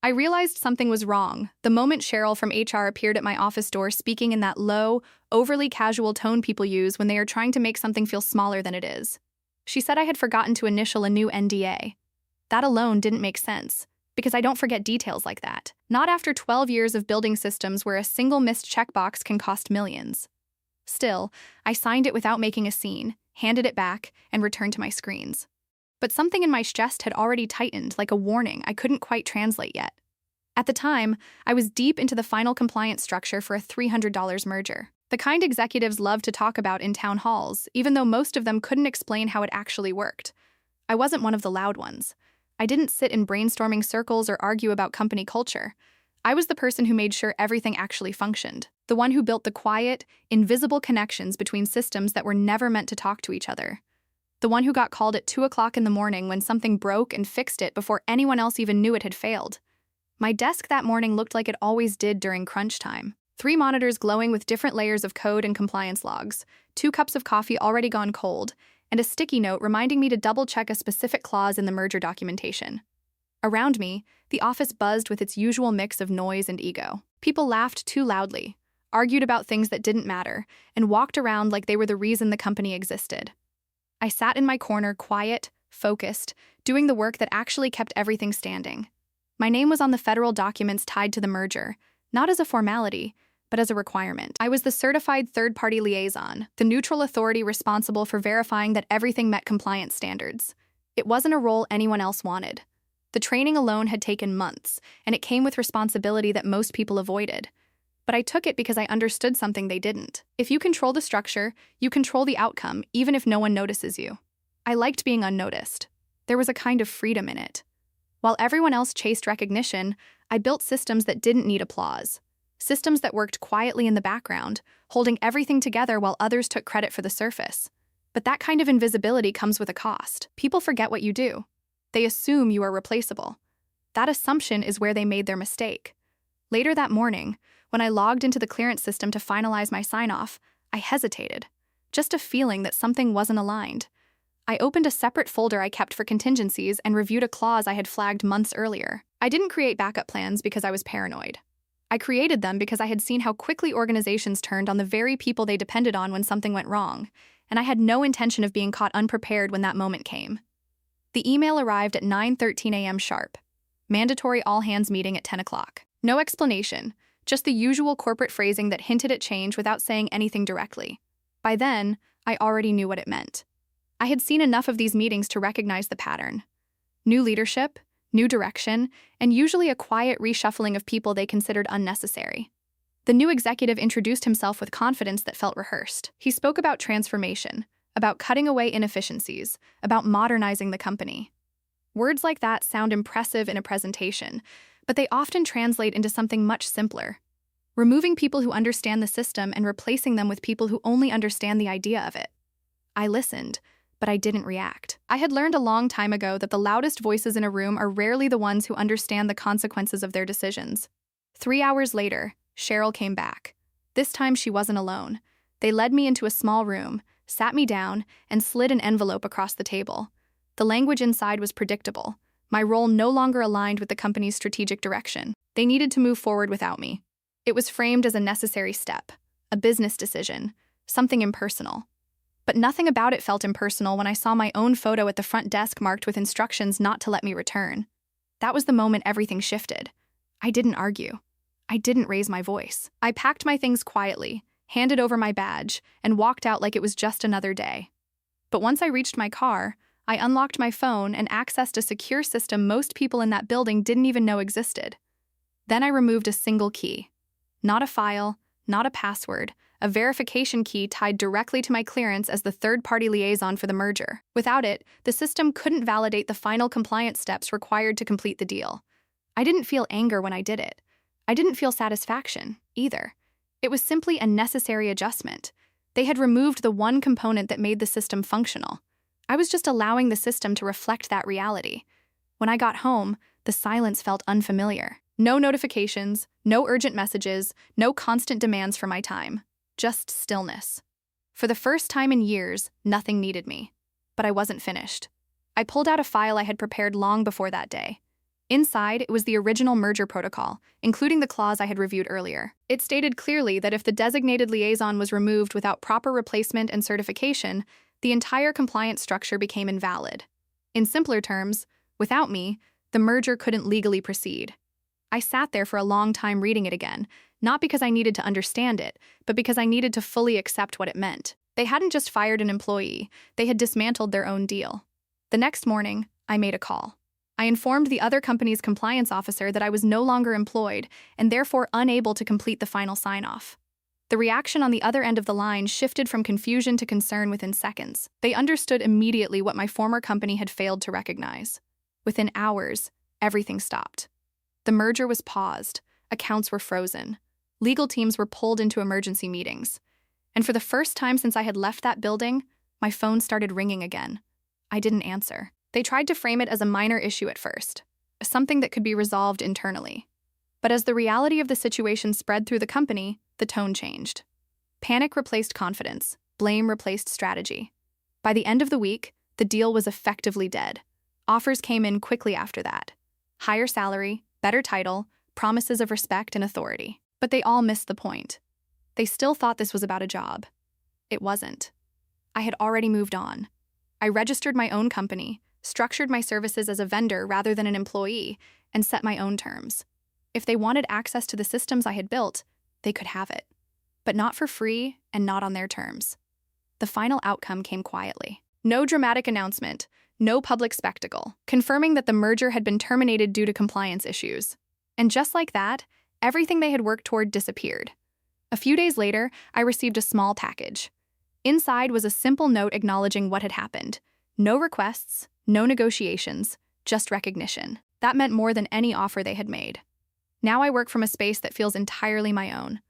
I realized something was wrong the moment Cheryl from HR appeared at my office door speaking in that low, overly casual tone people use when they are trying to make something feel smaller than it is. She said I had forgotten to initial a new NDA. That alone didn't make sense, because I don't forget details like that. Not after 12 years of building systems where a single missed checkbox can cost millions. Still, I signed it without making a scene, handed it back, and returned to my screens. But something in my chest had already tightened, like a warning I couldn't quite translate yet. At the time, I was deep into the final compliance structure for a $300 merger. The kind executives love to talk about in town halls, even though most of them couldn't explain how it actually worked. I wasn't one of the loud ones. I didn't sit in brainstorming circles or argue about company culture. I was the person who made sure everything actually functioned, the one who built the quiet, invisible connections between systems that were never meant to talk to each other. The one who got called at 2 o'clock in the morning when something broke and fixed it before anyone else even knew it had failed. My desk that morning looked like it always did during crunch time. 3 monitors glowing with different layers of code and compliance logs, 2 cups of coffee already gone cold, and a sticky note reminding me to double-check a specific clause in the merger documentation. Around me, the office buzzed with its usual mix of noise and ego. People laughed too loudly, argued about things that didn't matter, and walked around like they were the reason the company existed. I sat in my corner, quiet, focused, doing the work that actually kept everything standing. My name was on the federal documents tied to the merger, not as a formality, but as a requirement. I was the certified third-party liaison, the neutral authority responsible for verifying that everything met compliance standards. It wasn't a role anyone else wanted. The training alone had taken months, and it came with responsibility that most people avoided. But I took it because I understood something they didn't. If you control the structure, you control the outcome, even if no one notices you. I liked being unnoticed. There was a kind of freedom in it. While everyone else chased recognition, I built systems that didn't need applause. Systems that worked quietly in the background, holding everything together while others took credit for the surface. But that kind of invisibility comes with a cost. People forget what you do. They assume you are replaceable. That assumption is where they made their mistake. Later that morning, when I logged into the clearance system to finalize my sign-off, I hesitated. Just a feeling that something wasn't aligned. I opened a separate folder I kept for contingencies and reviewed a clause I had flagged months earlier. I didn't create backup plans because I was paranoid. I created them because I had seen how quickly organizations turned on the very people they depended on when something went wrong, and I had no intention of being caught unprepared when that moment came. The email arrived at 9:13 a.m. sharp. Mandatory all-hands meeting at 10 o'clock. No explanation, just the usual corporate phrasing that hinted at change without saying anything directly. By then, I already knew what it meant. I had seen enough of these meetings to recognize the pattern. New leadership, new direction, and usually a quiet reshuffling of people they considered unnecessary. The new executive introduced himself with confidence that felt rehearsed. He spoke about transformation, about cutting away inefficiencies, about modernizing the company. Words like that sound impressive in a presentation, but they often translate into something much simpler. Removing people who understand the system and replacing them with people who only understand the idea of it. I listened, but I didn't react. I had learned a long time ago that the loudest voices in a room are rarely the ones who understand the consequences of their decisions. 3 hours later, Cheryl came back. This time she wasn't alone. They led me into a small room, sat me down, and slid an envelope across the table. The language inside was predictable. My role no longer aligned with the company's strategic direction. They needed to move forward without me. It was framed as a necessary step, a business decision, something impersonal. But nothing about it felt impersonal when I saw my own photo at the front desk marked with instructions not to let me return. That was the moment everything shifted. I didn't argue. I didn't raise my voice. I packed my things quietly, handed over my badge, and walked out like it was just another day. But once I reached my car, I unlocked my phone and accessed a secure system most people in that building didn't even know existed. Then I removed a single key. Not a file, not a password, a verification key tied directly to my clearance as the third-party liaison for the merger. Without it, the system couldn't validate the final compliance steps required to complete the deal. I didn't feel anger when I did it. I didn't feel satisfaction, either. It was simply a necessary adjustment. They had removed the one component that made the system functional. I was just allowing the system to reflect that reality. When I got home, the silence felt unfamiliar. No notifications, no urgent messages, no constant demands for my time. Just stillness. For the first time in years, nothing needed me. But I wasn't finished. I pulled out a file I had prepared long before that day. Inside, it was the original merger protocol, including the clause I had reviewed earlier. It stated clearly that if the designated liaison was removed without proper replacement and certification, the entire compliance structure became invalid. In simpler terms, without me, the merger couldn't legally proceed. I sat there for a long time reading it again, not because I needed to understand it, but because I needed to fully accept what it meant. They hadn't just fired an employee, they had dismantled their own deal. The next morning, I made a call. I informed the other company's compliance officer that I was no longer employed and therefore unable to complete the final sign-off. The reaction on the other end of the line shifted from confusion to concern within seconds. They understood immediately what my former company had failed to recognize. Within hours, everything stopped. The merger was paused, accounts were frozen, legal teams were pulled into emergency meetings. And for the first time since I had left that building, my phone started ringing again. I didn't answer. They tried to frame it as a minor issue at first, something that could be resolved internally. But as the reality of the situation spread through the company, the tone changed. Panic replaced confidence, blame replaced strategy. By the end of the week, the deal was effectively dead. Offers came in quickly after that. Higher salary, better title, promises of respect and authority. But they all missed the point. They still thought this was about a job. It wasn't. I had already moved on. I registered my own company, structured my services as a vendor rather than an employee, and set my own terms. If they wanted access to the systems I had built, they could have it. But not for free and not on their terms. The final outcome came quietly. No dramatic announcement, no public spectacle, confirming that the merger had been terminated due to compliance issues. And just like that, everything they had worked toward disappeared. A few days later, I received a small package. Inside was a simple note acknowledging what had happened. No requests, no negotiations, just recognition. That meant more than any offer they had made. Now I work from a space that feels entirely my own.